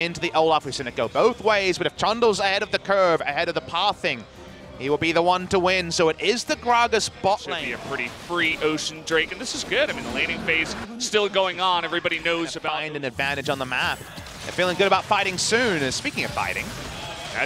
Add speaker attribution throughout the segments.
Speaker 1: into the Olaf. We've seen it go both ways, but if Trundle's ahead of the curve, ahead of the pathing, he will be the one to win. So it is the Gragas bot lane.
Speaker 2: Should be a pretty free Ocean Drake, and this is good. I mean, the laning phase still going on. Everybody knows about.
Speaker 1: Find an advantage on the map. They're feeling good about fighting soon. And speaking of fighting,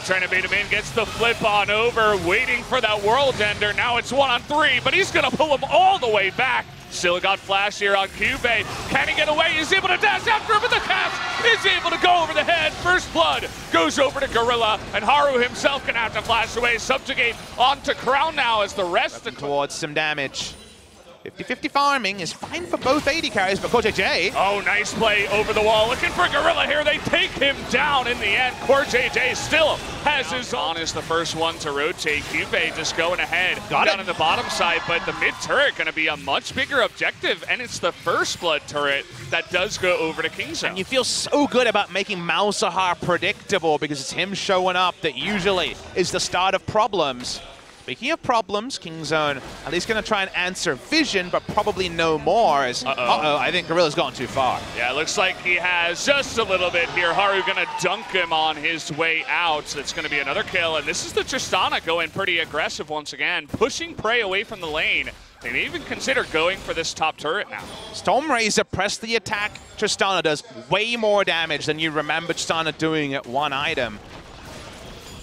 Speaker 2: trying to bait him in, gets the flip on over, waiting for that World Ender. Now it's 1-on-3, but he's gonna pull him all the way back. Still got flash here on Cuvee. Can he get away? He's able to dash after him, but the cast is able to go over the head. First blood goes over to Gorilla, and Haru himself can have to flash away. Subjugate onto Crown now as the rest
Speaker 1: towards some damage. 50-50 farming is fine for both AD carries, but CoreJJ.
Speaker 2: Oh, nice play over the wall. Looking for Gorilla here. They take him down in the end. CoreJJ still has his on is the first one to rotate. Cuvee just going ahead.
Speaker 1: Got
Speaker 2: down
Speaker 1: it.
Speaker 2: on the bottom side, but the mid turret going to be a much bigger objective, and it's the first blood turret that does go over to Kingzone.
Speaker 1: And you feel so good about making Malzahar predictable because it's him showing up that usually is the start of problems. Speaking of problems, Kingzone at least going to try and answer Vision, but probably no more. As, I think Gorilla's gone too far.
Speaker 2: Yeah, it looks like he has just a little bit here. Haru going to dunk him on his way out. So it's going to be another kill. And this is the Tristana going pretty aggressive once again, pushing Prey away from the lane. They may even consider going for this top turret now.
Speaker 1: Stormrazor pressed the attack. Tristana does way more damage than you remember Tristana doing at one item.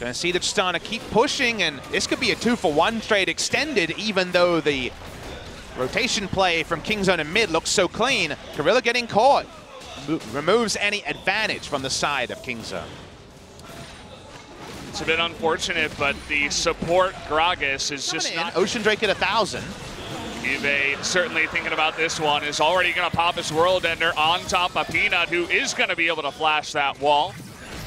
Speaker 1: Gonna see the Tristana keep pushing, and this could be a 2-for-1 trade extended, even though the rotation play from Kingzone and mid looks so clean. Gorilla getting caught removes any advantage from the side of Kingzone.
Speaker 2: It's a bit unfortunate, but the support Gragas is just not.
Speaker 1: Ocean Drake at 1,000.
Speaker 2: Cuvee certainly thinking about this one, is already gonna pop his World Ender on top of Peanut, who is gonna be able to flash that wall.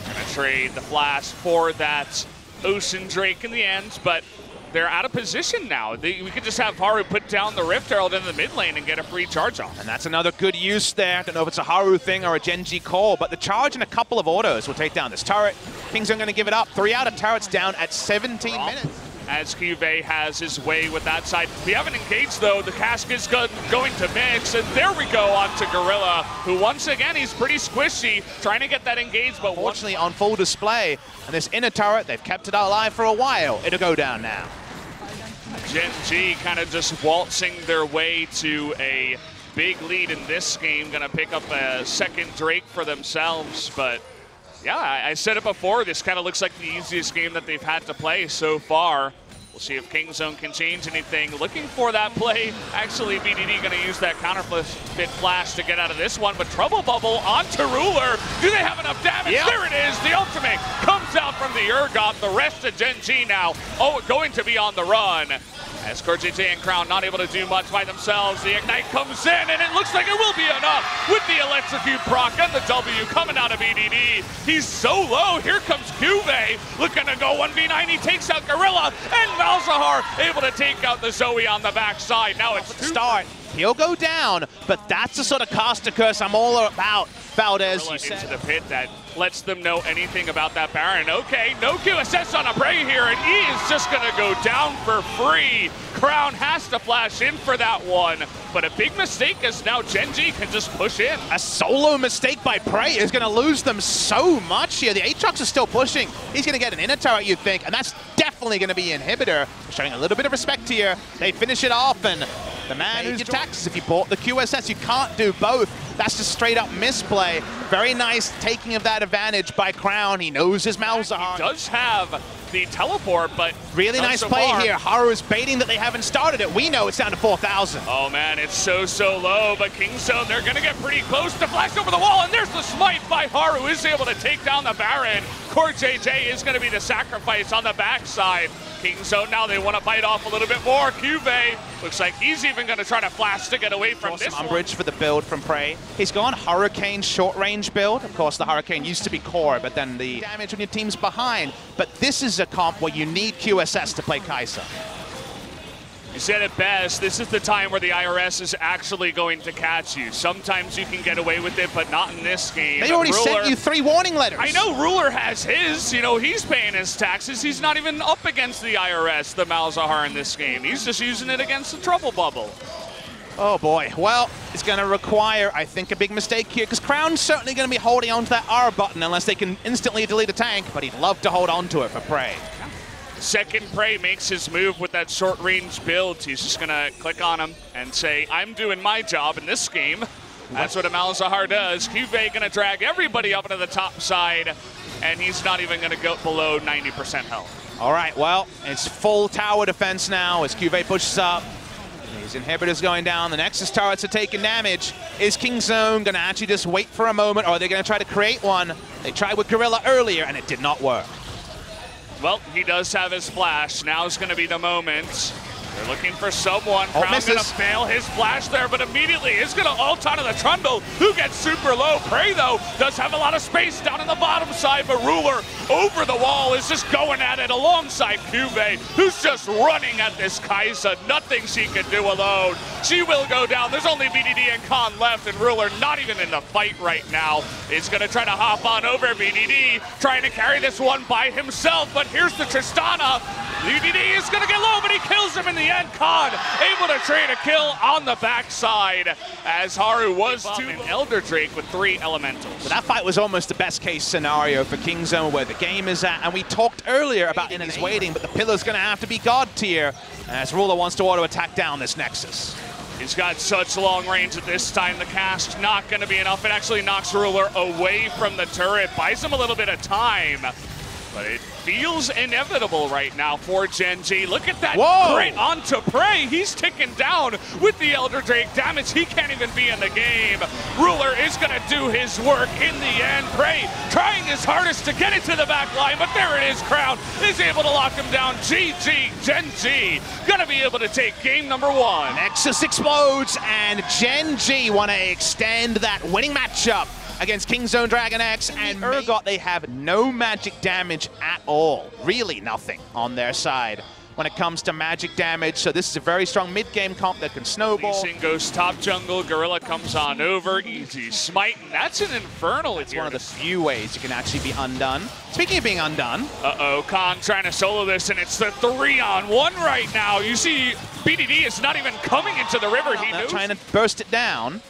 Speaker 2: Gonna trade the flash for that Ocean Drake in the end, but they're out of position now. We could just have Haru put down the Rift Herald in the mid lane and get a free charge off.
Speaker 1: And that's another good use there. I don't know if it's a Haru thing or a Genji call, but the charge and a couple of autos will take down this turret. Kingzone gonna give it up. 3 out of turrets down at 17 minutes.
Speaker 2: As Cuvee has his way with that side. We haven't engaged though, the Casket's going to mix, and there we go on to Gorilla, who once again, he's pretty squishy, trying to get that engaged, but
Speaker 1: fortunately on full display. And this inner turret, they've kept it alive for a while. It'll go down now.
Speaker 2: Gen G kind of just waltzing their way to a big lead in this game, gonna pick up a second Drake for themselves, but yeah, I said it before, this kind of looks like the easiest game that they've had to play so far. We'll see if Kingzone can change anything. Looking for that play. Actually, BDD going to use that counterfeit flash to get out of this one, but Trouble Bubble onto Ruler. Do they have enough damage? Yep. There it is. The ultimate comes out from the Urgot. The rest of Gen G now, going to be on the run. As CoreJJ and Crown not able to do much by themselves, the Ignite comes in, and it looks like it will be enough with the Electrocute proc and the W coming out of BDD. He's so low. Here comes Cuvee, looking to go 1v9. He takes out Gorilla, and Malzahar able to take out the Zoe on the backside. Now it's
Speaker 1: start. He'll go down, but that's the sort of caster curse I'm all about. Valdez, you said.
Speaker 2: Into the pit that lets them know anything about that Baron. Okay, no QSS on a Prey here, and he is just gonna go down for free. Crown has to flash in for that one, but a big mistake as now Gen G can just push in.
Speaker 1: A solo mistake by Prey is gonna lose them so much here. The Aatrox is still pushing. He's gonna get an inner turret, you'd think, and that's definitely gonna be Inhibitor. Showing a little bit of respect here. They finish it off, and the man who's attacks, if you bought the QSS, you can't do both. That's just straight up misplay. Very nice taking of that advantage by Crown. He knows his Malzahar.
Speaker 2: He does have the teleport, but
Speaker 1: really nice play here. Haru is baiting that they haven't started it. We know it's down to 4,000.
Speaker 2: Oh man, it's so low, but Kingzone, they're gonna get pretty close to flash over the wall, and there's the smite by Haru, is able to take down the Baron. CoreJJ is gonna be the sacrifice on the backside. Kingzone now, they want to bite off a little bit more. Cuvee looks like he's even going to try to flash to get away from this
Speaker 1: Umbrage for the build from Prey. He's gone Hurricane short range build. Of course, the Hurricane used to be core, but then the damage when your team's behind. But this is a comp where you need QSS to play Kai'Sa.
Speaker 2: You said it best, this is the time where the IRS is actually going to catch you. Sometimes you can get away with it, but not in this game.
Speaker 1: They already sent you 3 warning letters.
Speaker 2: I know Ruler has his, you know, he's paying his taxes. He's not even up against the IRS, the Malzahar in this game. He's just using it against the Trouble Bubble.
Speaker 1: Oh boy, well, it's going to require, I think, a big mistake here, because Crown's certainly going to be holding on to that R button unless they can instantly delete a tank, but he'd love to hold on to it for Prey.
Speaker 2: Second Prey makes his move with that short-range build. He's just going to click on him and say, I'm doing my job in this game. That's what Malzahar does. Cuvée going to drag everybody up into the top side, and he's not even going to go below 90% health.
Speaker 1: All right, well, it's full tower defense now as Cuvée pushes up. His inhibitors going down. The Nexus turrets are taking damage. Is Kingzone going to actually just wait for a moment, or are they going to try to create one? They tried with Gorilla earlier, and it did not work.
Speaker 2: Well, he does have his flash. Now's going to be the moment. They're looking for someone.
Speaker 1: Oh,
Speaker 2: Crown's going to fail his flash there, but immediately is going to ult onto the Trundle, who gets super low. Prey, though, does have a lot of space down in the bottom side, but Ruler over the wall is just going at it alongside Cuvée, who's just running at this Kai'Sa. Nothing she can do alone. She will go down. There's only BDD and Khan left, and Ruler not even in the fight right now. Is going to try to hop on over BDD, trying to carry this one by himself, but here's the Tristana. BDD is going to get low, but he kills him in the end. Khan able to trade a kill on the backside as Haru was to an Elder Drake with 3 elementals.
Speaker 1: So that fight was almost the best case scenario for Kingzone, where the game is at, and we talked earlier about enemies waiting, but the pillar's going to have to be God tier as Ruler wants to auto attack down this Nexus.
Speaker 2: He's got such long range at this time. The cast not going to be enough. It actually knocks Ruler away from the turret, buys him a little bit of time, but it feels inevitable right now for Gen G. Look at that crit onto Prey. He's ticking down with the Elder Drake damage. He can't even be in the game. Ruler is going to do his work in the end. Prey trying his hardest to get it to the back line, but there it is. Crown is able to lock him down. GG, Gen G going to be able to take game number 1.
Speaker 1: Nexus explodes, and Gen G want to extend that winning matchup against Kingzone Dragon X and Urgot. They have no magic damage at all. Really nothing on their side when it comes to magic damage. So this is a very strong mid-game comp that can snowball.
Speaker 2: Lee Sin goes top jungle. Gorilla comes on over. Easy smite. And that's an Infernal.
Speaker 1: It's one of the few ways you can actually be undone. Speaking of being undone.
Speaker 2: Uh-oh, Khan trying to solo this, and it's the 3-on-1 right now. You see BDD is not even coming into the river. He knows.
Speaker 1: Trying to burst it down.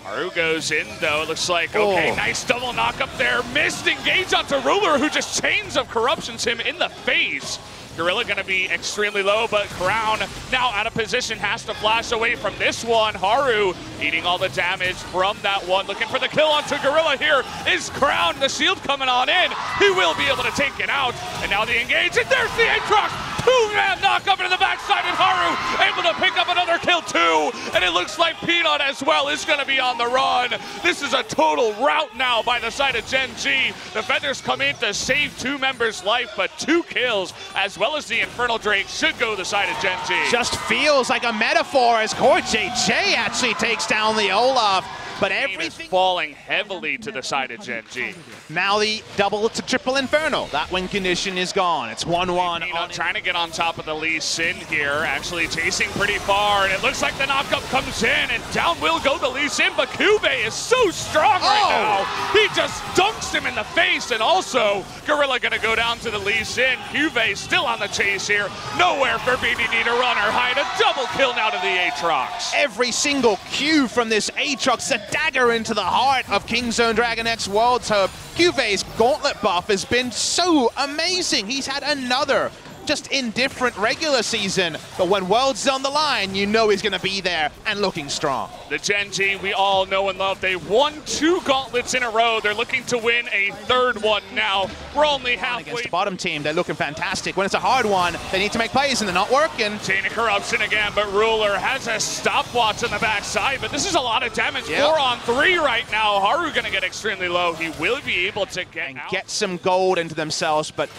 Speaker 2: Haru goes in, though. It looks like, okay, nice double knock up there. Missed engage onto Ruler, who just Chains of Corruptions him in the face. Gorilla going to be extremely low, but Crown now out of position, has to flash away from this one. Haru eating all the damage from that one. Looking for the kill onto Gorilla. Here is Crown. The shield coming on in. He will be able to take it out. And now the engage, and there's the Aatrox. 2-man knock up into the backside, and Haru able to pick up another kill too. And it looks like Peanut as well is going to be on the run. This is a total rout now by the side of Gen G. Defenders come in to save 2 members' life, but 2 kills as well as the Infernal Drake should go the side of Gen G.
Speaker 1: Just feels like a metaphor as Core JJ actually takes down the Olaf. But everything
Speaker 2: is falling heavily to the side of Gen G.
Speaker 1: Now the double to triple Infernal. That win condition is gone. It's 1-1.
Speaker 2: Trying to get on top of the Lee Sin here, actually chasing pretty far, and it looks like the knockup comes in, and down will go the Lee Sin, but Cuvée is so strong right now. He just dunks him in the face, and also Gorilla gonna go down to the Lee Sin. Cuvée still on the chase here. Nowhere for BDD to run or hide. A double kill now to the Aatrox.
Speaker 1: Every single Q from this Aatrox, a dagger into the heart of Kingzone Dragon X Worlds Hub. Cuvé's gauntlet buff has been so amazing. He's had another just indifferent regular season, but when Worlds is on the line, you know he's going to be there and looking strong.
Speaker 2: The Gen G we all know and love. They won 2 gauntlets in a row. They're looking to win a 3rd one now. We're only halfway.
Speaker 1: Against the bottom team, they're looking fantastic. When it's a hard one, they need to make plays and they're not working.
Speaker 2: Chain of Corruption again, but Ruler has a stopwatch on the backside, but this is a lot of damage. 4-on-3 right now. Haru going to get extremely low. He will be able to
Speaker 1: get some gold into themselves, but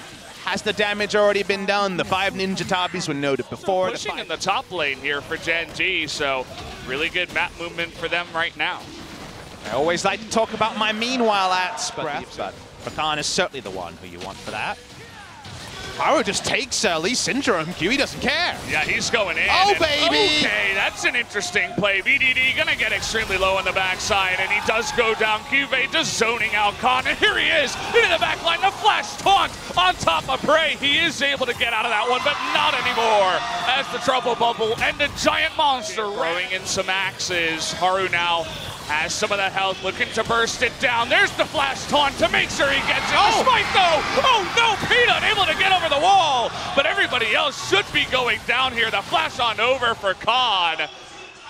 Speaker 1: has the damage already been done? The 5 Ninja Tabis were noted before.
Speaker 2: Pushing in the top lane here for Gen G, so really good map movement for them right now.
Speaker 1: I always like to talk about my meanwhile at but Khan is certainly the one who you want for that. Haru just takes Lee Syndrome. QE doesn't care.
Speaker 2: Yeah, he's going in.
Speaker 1: Oh, baby!
Speaker 2: Okay, that's an interesting play. VDD gonna get extremely low on the backside, and he does go down. QV just zoning out Khan, and here he is into the back line. The flash taunt on top of Prey. He is able to get out of that one, but not anymore. As the trouble bubble and the giant monster throwing in some axes. Haru now has some of the health, looking to burst it down. There's the flash taunt to make sure he gets it.
Speaker 1: Oh!
Speaker 2: Despite though, oh no, Peanut able to get over the wall, but everybody else should be going down here. The flash on over for Khan.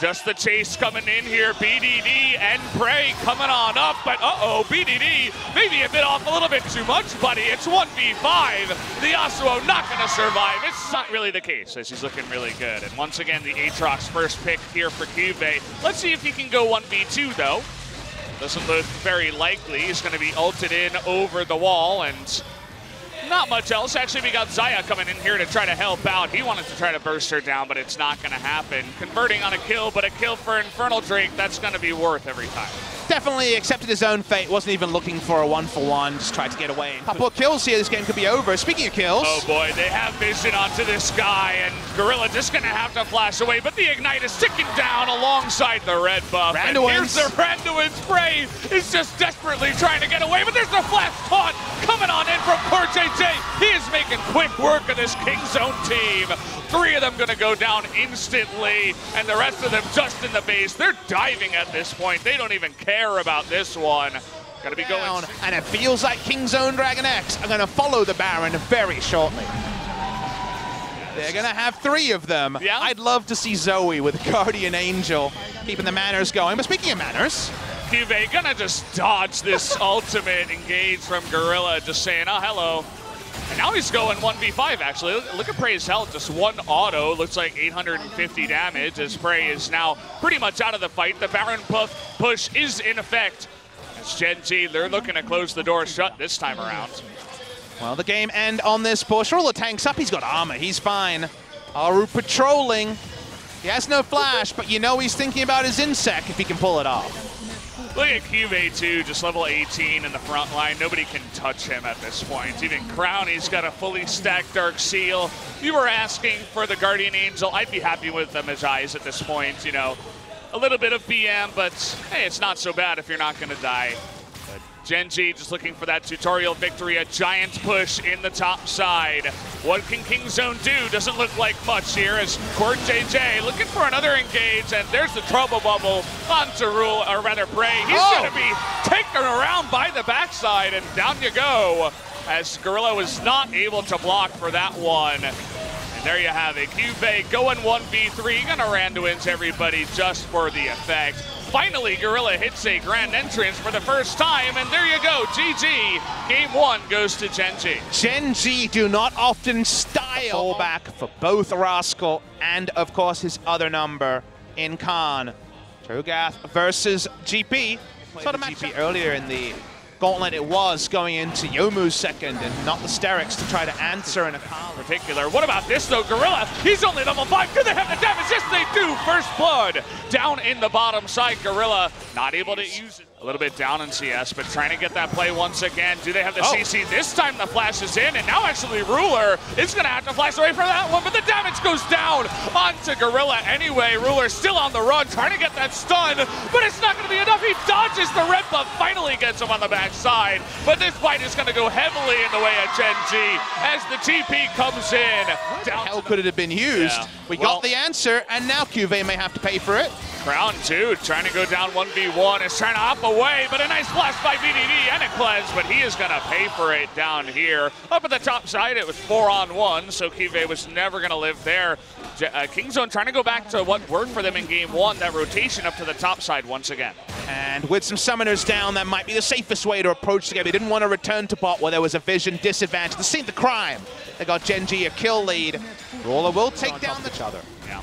Speaker 2: Just the chase coming in here. BDD and Prey coming on up, but BDD maybe a bit off a little bit too much, buddy. It's 1v5. The Yasuo not gonna survive. It's not really the case, as he's looking really good. And once again, the Aatrox first pick here for Cube. Let's see if he can go 1v2 though. Doesn't look very likely. He's gonna be ulted in over the wall, and not much else. Actually, we got Xayah coming in here to try to help out. He wanted to try to burst her down, but it's not going to happen. Converting on a kill, but a kill for Infernal Drake, that's going to be worth every time.
Speaker 1: Definitely accepted his own fate. Wasn't even looking for a 1-for-1. Just tried to get away. A couple of kills here. This game could be over. Speaking of kills.
Speaker 2: Oh boy, they have vision onto this guy, and Gorilla just going to have to flash away. But the Ignite is ticking down alongside the red buff.
Speaker 1: Randuin's.
Speaker 2: And here's the Randuin's. Prey is just desperately trying to get away, but there's the flash taunt coming on in from poor JJ. He is making quick work of this Kingzone team. 3 of them going to go down instantly, and the rest of them just in the base. They're diving at this point. They don't even care about this one. Got to be going.
Speaker 1: And it feels like Kingzone Dragon X are going to follow the Baron very shortly. They're going to have 3 of them.
Speaker 2: Yeah.
Speaker 1: I'd love to see Zoe with Guardian Angel keeping the manners going. But speaking of manners,
Speaker 2: Cube gonna just dodge this ultimate engage from Gorilla, just saying, oh, hello. And now he's going 1v5, actually. Look at Prey's health, just 1 auto. Looks like 850 damage as Prey is now pretty much out of the fight. The Baron push is in effect. As Gen G, they're looking to close the door shut this time around.
Speaker 1: well, the game end on this push. Rula tanks up. He's got armor. He's fine. Haru patrolling. He has no flash, but you know he's thinking about his insect if he can pull it off.
Speaker 2: Look at QV2, just level 18 in the front line. Nobody can touch him at this point. Even Crown, he's got a fully stacked Dark Seal. You were asking for the Guardian Angel. I'd be happy with them as eyes at this point. You know, a little bit of BM, but hey, it's not so bad if you're not going to die. But Gen G just looking for that tutorial victory, a giant push in the top side. What can Kingzone do? Doesn't look like much here as Court JJ looking for another engage, and there's the trouble bubble onto Rule, or rather Prey. He's going to be taken around by the backside, and down you go, as Gorilla was not able to block for that one. And there you have it, Cube going 1v3, gonna Randuin's everybody just for the effect. Finally, Gorilla hits a grand entrance for the first time, and there you go, GG. Game 1 goes to Gen G.
Speaker 1: Gen G do not often style back for both Rascal and, of course, his other number in Khan. Cho'Gath versus GP. Saw the GP earlier in the gauntlet. It was going into Youmuu's second and not the Sterix to try to answer in a Khan.
Speaker 2: Particular. What about this though? Gorilla, he's only level 5. Do they have the damage? Yes, they do. First blood down in the bottom side. Gorilla not able to use it. A little bit down in CS, but trying to get that play once again. Do they have the CC? This time the flash is in, and now actually Ruler is going to have to flash away from that one, but the damage goes down onto Gorilla anyway. Ruler still on the run, trying to get that stun, but it's not going to be enough. He dodges the red buff, finally gets him on the backside, but this fight is going to go heavily in the way of Gen G as the TP comes in.
Speaker 1: What the hell could it have been used?
Speaker 2: Yeah.
Speaker 1: We got the answer, and now QV may have to pay for it.
Speaker 2: Crown 2 trying to go down 1v1, is trying to hop away, but a nice flash by VDD and a cleanse, but he is going to pay for it down here. Up at the top side, it was 4-on-1, so Kive was never going to live there. Kingzone trying to go back to what worked for them in game 1, that rotation up to the top side once again.
Speaker 1: And with some summoners down, that might be the safest way to approach the game. They didn't want to return to bot where there was a vision disadvantage. They seen the crime. They got Gen G a kill lead. Roller will take down each other.
Speaker 2: Yeah.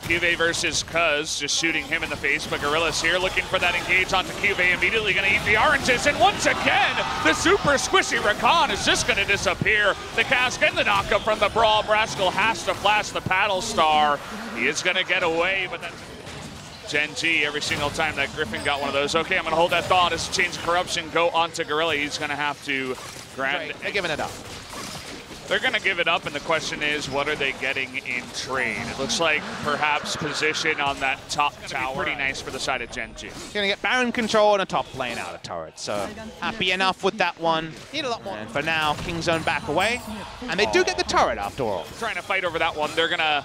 Speaker 2: Cube versus Cuz, just shooting him in the face, but Gorilla's here looking for that engage onto Cube, immediately going to eat the oranges, and once again, the super squishy Rakan is just going to disappear. The cask and the knockup from the Brawl. Rascal has to flash the paddle star. He is going to get away, but that's Gen G every single time that Griffin got one of those. Okay, I'm going to hold that thought as Change Corruption go onto Gorilla. He's going to have to grab it.
Speaker 1: They're giving it up.
Speaker 2: they're going to give it up, and the question is, what are they getting in trade? It looks like perhaps position on that top tower. Pretty nice for the side of Gen G.
Speaker 1: Gonna get Baron control and a top lane out of turret, so happy enough with that one. Need a lot more. And for now, Kingzone back away, and they do get the turret after all.
Speaker 2: Trying to fight over that one. They're going to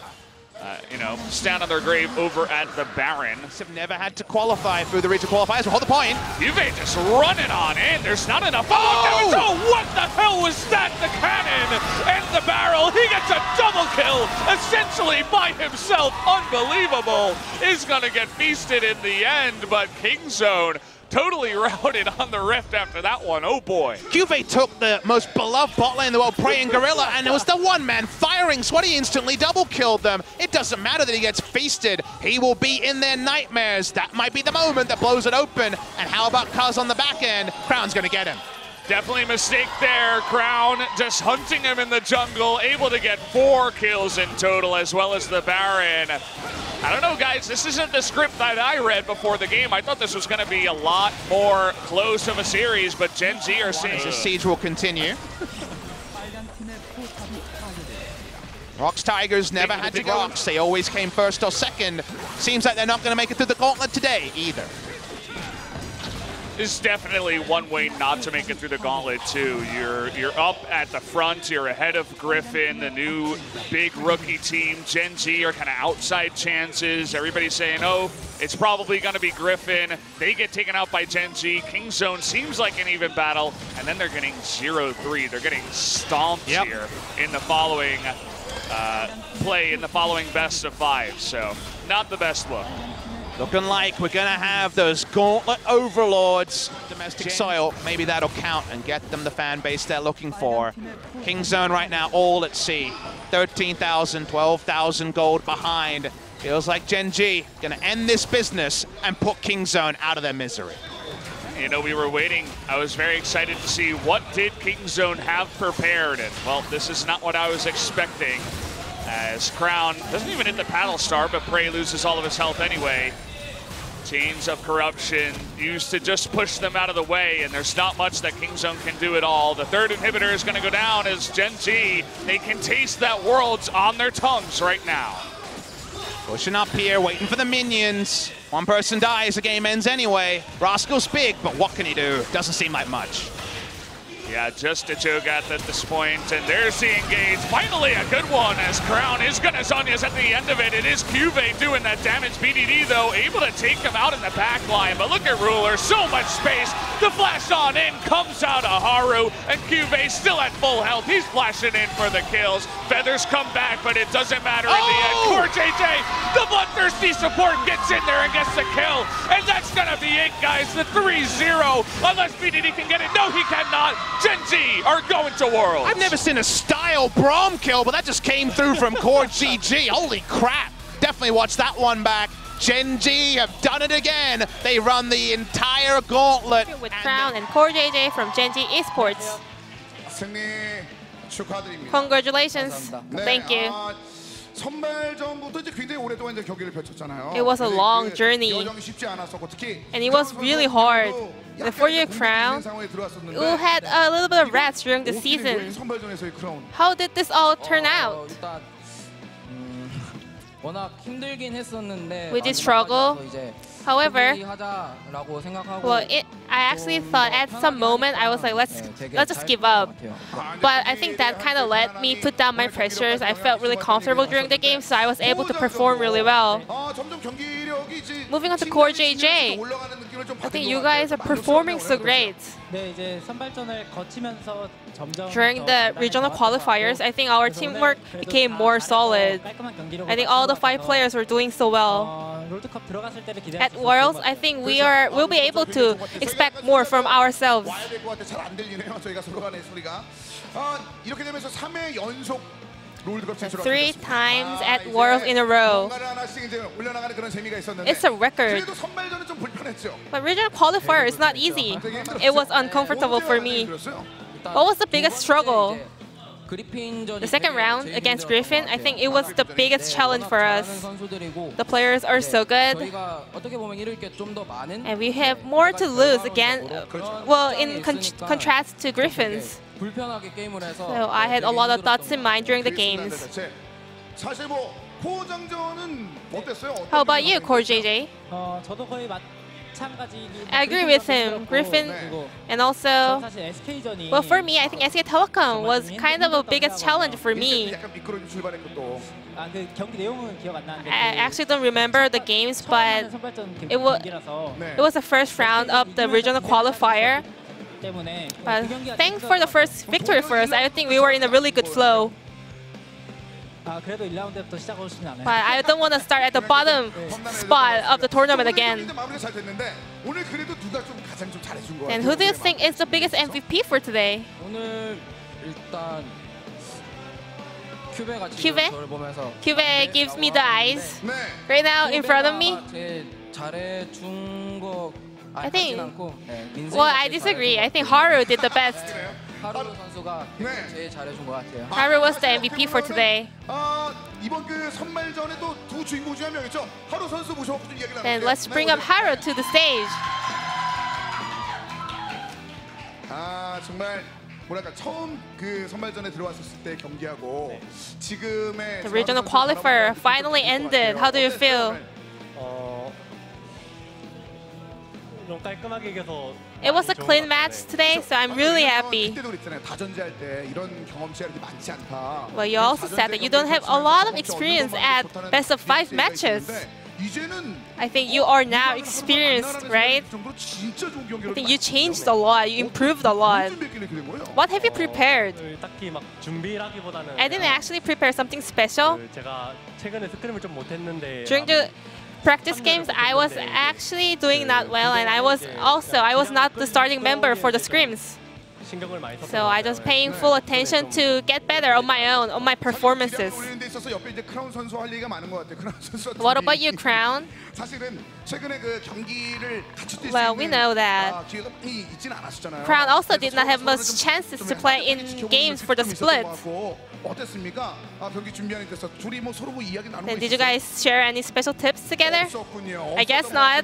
Speaker 2: stand on their grave over at the Baron.
Speaker 1: Have never had to qualify through the regional qualifiers. We'll hold the point.
Speaker 2: Juve just running on in. There's not enough. Oh, what the hell was that? The cannon and the barrel. He gets a double kill, essentially by himself. Unbelievable. Is going to get feasted in the end, but Kingzone totally routed on the Rift after that one. Oh boy.
Speaker 1: Juve took the most beloved bot lane in the world, Praying Gorilla, and it was the one man firing. Sweaty instantly double killed them. It doesn't matter that he gets feasted. He will be in their nightmares. That might be the moment that blows it open. And how about Kuz on the back end? Crown's gonna get him.
Speaker 2: Definitely a mistake there. Crown just hunting him in the jungle, able to get 4 kills in total, as well as the Baron. I don't know, guys, this isn't the script that I read before the game. I thought this was going to be a lot more close of a series, but Gen G are seeing...
Speaker 1: The siege will continue. Rocks Tigers never had to Rocks. They always came first or second. Seems like they're not going to make it through the gauntlet today either.
Speaker 2: This is definitely one way not to make it through the gauntlet too. You're up at the front, you're ahead of Griffin, the new big rookie team. Gen G are kind of outside chances. Everybody's saying, oh, it's probably going to be Griffin. They get taken out by Gen G. Kingzone seems like an even battle, and then they're getting 0-3. They're getting stomped here in the following play, in the following best of 5. So not the best look.
Speaker 1: Looking like we're going to have those gauntlet overlords. Domestic soil, maybe that'll count and get them the fan base they're looking for. Kingzone right now all at sea. 13,000, 12,000 gold behind. Feels like Gen G going to end this business and put Kingzone out of their misery.
Speaker 2: You know, we were waiting. I was very excited to see what did Kingzone have prepared. And, well, this is not what I was expecting. As Crown doesn't even hit the paddle star, but Prey loses all of his health anyway. Chains of Corruption used to just push them out of the way, and there's not much that Kingzone can do at all. The third inhibitor is going to go down as Gen G, they can taste that Worlds on their tongues right now.
Speaker 1: Pushing up here, waiting for the minions. One person dies, the game ends anyway. Rascal's big, but what can he do? Doesn't seem like much.
Speaker 2: Yeah, just a Cho'Gath at this point, and there's the engage. Finally a good one as Crown is gonna Zhonya's at the end of it. It is Juve doing that damage. BDD though, able to take him out in the back line, but look at Ruler, so much space. The flash on in comes out of Haru, and Juve still at full health. He's flashing in for the kills. Feathers come back, but it doesn't matter in the end. CoreJJ, the bloodthirsty support gets in there and gets the kill, and that's gonna be it, guys. The 3-0, unless BDD can get it. No, he cannot. Gen G are going to Worlds.
Speaker 1: I've never seen a style Braum kill, but that just came through from CoreJJ. Holy crap. Definitely watch that one back. Gen G have done it again. They run the entire gauntlet.
Speaker 3: With Crown and CoreJJ from Gen G Esports. Congratulations. Thank you. It was a long journey, and it was really hard. The 4-year Crown, who had a little bit of rest during the season. How did this all turn out? We did struggle. However, well, I actually thought at some moment I was like, let's just give up. But I think that kind of let me put down my pressures. I felt really comfortable during the game, so I was able to perform really well. Moving on to CoreJJ, I think you guys are performing so great. During the regional qualifiers, I think our teamwork became more solid. I think all the 5 players were doing so well. At Worlds, I think we'll be able to expect more from ourselves. 3 times at Worlds in a row. It's a record. But regional qualifier is not easy. It was uncomfortable for me. What was the biggest struggle? The second round against Griffin, I think it was the biggest challenge for us. The players are so good, and we have more to lose again. Well, in contrast to Griffins. So I had a lot of thoughts in mind during the games. How about you, Core JJ? I agree with him, Griffin, and also, well, for me, I think SK Telecom was kind of a biggest challenge for me. I actually don't remember the games, but it was the first round of the regional qualifier. But thanks for the first victory for us. I think we were in a really good flow. But I don't want to start at the bottom spot of the tournament again. And who do you think is the biggest MVP for today? Cube gives me the eyes right now in front of me. I think, well, I disagree. I think Haru did the best. Haru was the MVP for today. Then let's bring up Haru to the stage. The regional qualifier finally ended. How do you feel? It was a clean match today, so I'm really happy. Well, you also said that you don't have a lot of experience at best of 5 matches. I think you are now experienced, right? I think you changed a lot, you improved a lot. What have you prepared? I didn't actually prepare something special. During the practice games, I was actually doing not well, and I was not the starting member for the scrims. So I was paying full attention to get better on my own, on my performances. What about you, Crown? Well, we know that Crown also did not have much chances to play in games for the split. Then did you guys share any special tips together? I guess not.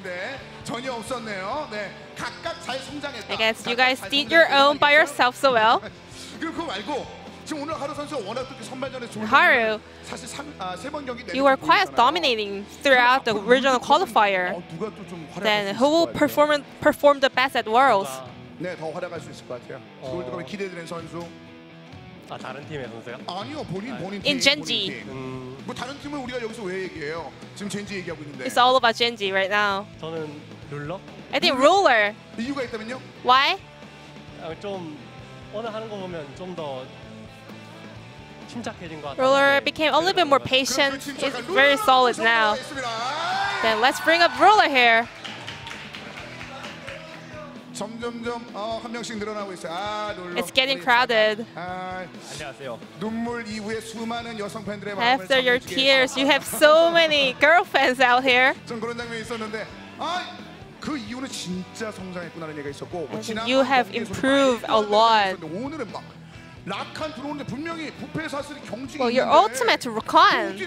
Speaker 3: I guess you guys did your own by yourself so well. Haru, you were quite dominating throughout the regional qualifier. Then who will perform the best at Worlds? In Gen.G. It's all about Gen.G right now. I think Ruler. Why? Ruler became a little bit more patient. He's very solid now. Then let's bring up Ruler here. It's getting crowded. After your tears, you have so many girlfriends out here. And you have improved a lot. Well, your ultimate to Rakan.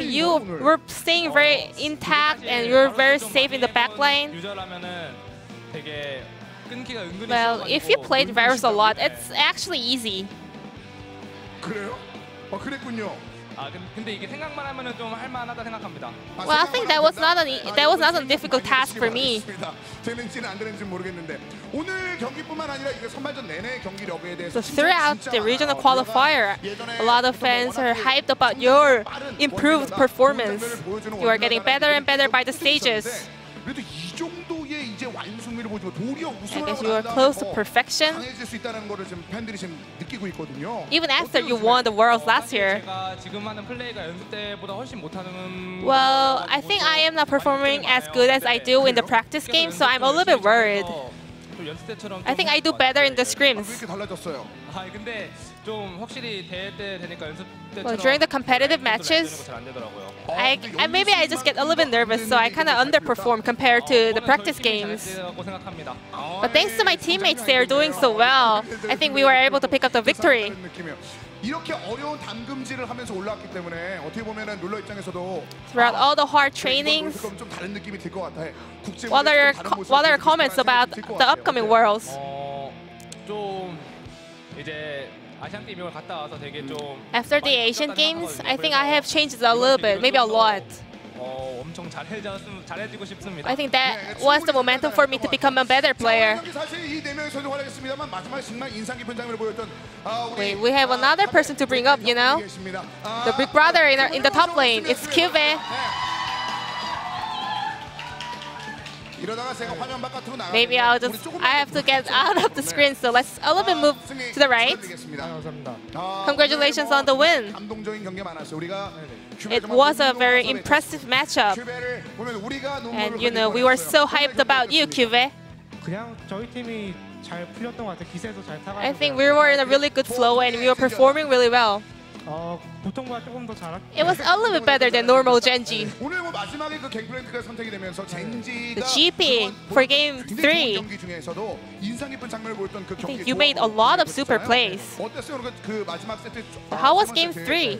Speaker 3: You were staying very intact and you were very safe in the backline. Well, if you played Varus a lot, it's actually easy. Well, I think that was not a difficult task for me. So throughout the regional qualifier, a lot of fans are hyped about your improved performance. You are getting better and better by the stages. I guess you are close to perfection. Even after you won the Worlds last year. Well, I think I am not performing as good as I do in the practice game, so I'm a little bit worried. I think I do better in the scrims. Well, during the competitive matches, maybe I just get a little bit nervous, so I kind of underperform compared to the practice games. But thanks to my teammates, they are doing so well. I think we were able to pick up the victory. Throughout all the hard trainings, what are your comments about the upcoming Worlds? After the Asian Games, I think I have changed a little bit, maybe a lot. I think that was the momentum for me to become a better player. Wait, we have another person to bring up, you know? The big brother in the top lane. It's Cube. Maybe I have to get out of the screen, so let's a little bit move to the right. Congratulations on the win. It was a very impressive matchup. And you know, we were so hyped about you, Cube. I think we were in a really good flow and we were performing really well. It was a little bit better than normal Gen.G. The GP for Game 3. I think you made a lot of super plays. How was Game 3?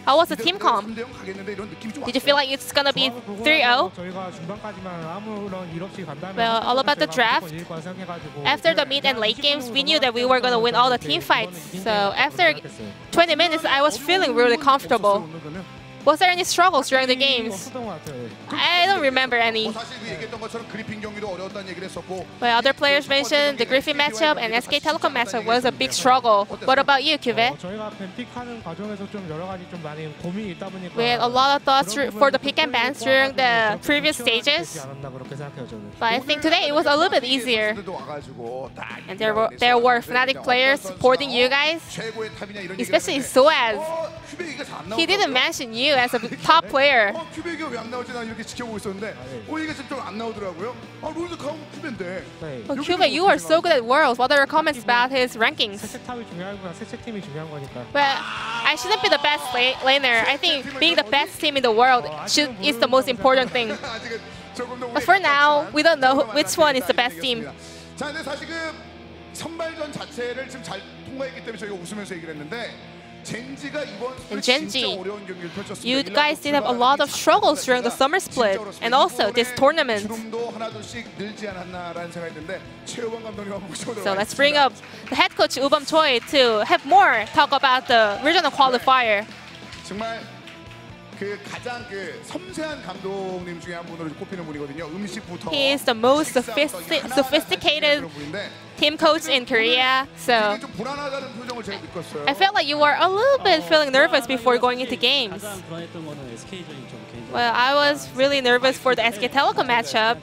Speaker 3: How was the team comp? Did you feel like it's gonna be 3-0? Well, all about the draft. After the mid and late games, we knew that we were gonna win all the team fights. So after 20 minutes, I was feeling really comfortable. Was there any struggles during the games? I don't remember any. Well, other players mentioned the Griffin matchup and SK Telecom matchup was a big struggle. What about you, Cube? We had a lot of thoughts for the pick and bans during the previous stages. But I think today it was a little bit easier. And there were Fnatic players supporting you guys, especially Soaz. He didn't mention you as a top player. Oh, Cube, you are so good at Worlds. What are your comments about his rankings? Well, I shouldn't be the best laner. I think being the best team in the world is the most important thing. But for now, we don't know which one is the best team. In Gen.G, you guys did have a lot of struggles during the summer split and also this tournament. So let's bring up the head coach Ubam Choi to have more talk about the regional qualifier. He is the most sophisticated team coach in Korea, so I felt like you were a little bit feeling nervous before going into games. Well, I was really nervous for the SK Telecom matchup.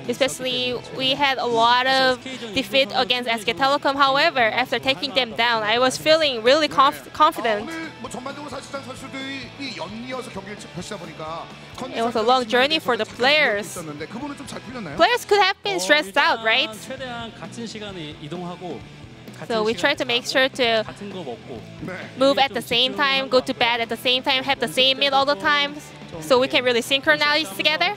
Speaker 3: Especially, we had a lot of defeat against SK Telecom. However, after taking them down, I was feeling really confident. It was a long journey for the players. Players could have been stressed out, right? So we try to make sure to move at the same time, go to bed at the same time, have the same meal all the time, so we can really synchronize together.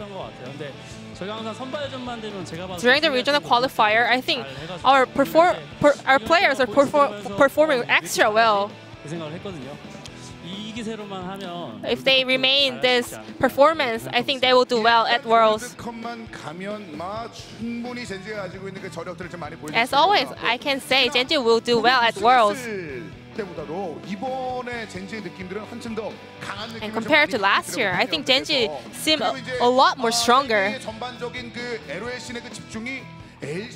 Speaker 3: During the regional qualifier, I think our players are performing extra well. If they remain this performance, I think they will do well at Worlds. As always, I can say Gen.G will do well at Worlds. And compared to last year, I think Gen.G seemed a lot more stronger. And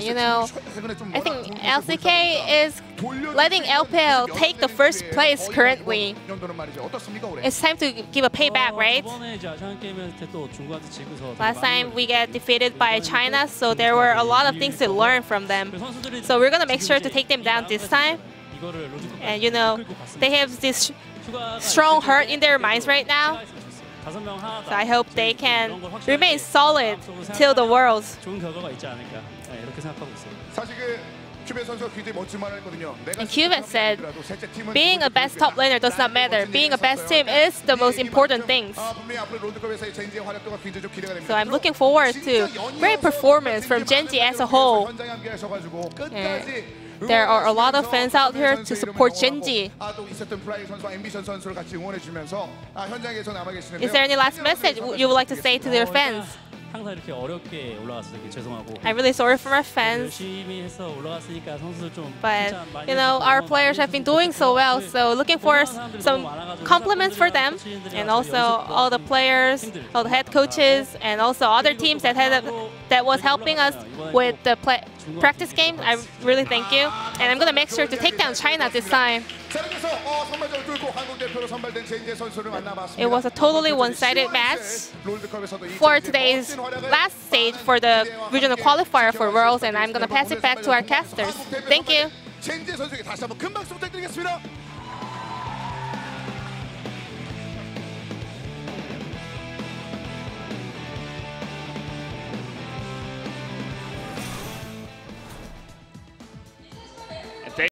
Speaker 3: you know, I think LCK is letting LPL take the first place currently. It's time to give a payback, right? Last time we got defeated by China, so there were a lot of things to learn from them. So we're gonna make sure to take them down this time. And you know, they have this strong heart in their minds right now. So I hope they can remain solid till the Worlds. And Cube said, being a best top laner does not matter. Being a best team is the most important thing. So I'm looking forward to great performance from Gen.G as a whole. And there are a lot of fans out here to support Gen.G. Is there any last message you would like to say to their fans?
Speaker 4: 항상 이렇게 어렵게 올라가서 되게 죄송하고.
Speaker 3: I'm really sorry for my fans.
Speaker 4: 열심히 해서 올라갔으니까 선수들 좀
Speaker 3: But
Speaker 4: 칭찬 많이
Speaker 3: you know, our players have been doing so well, so looking for some compliments for them, and also all the players, all the head coaches, and also other teams that was helping us with the practice game. I really thank you, and I'm gonna make sure to take down China this time. It was a totally one-sided match for today's last stage for the regional qualifier for Worlds, and I'm gonna pass it back to our casters. Thank you.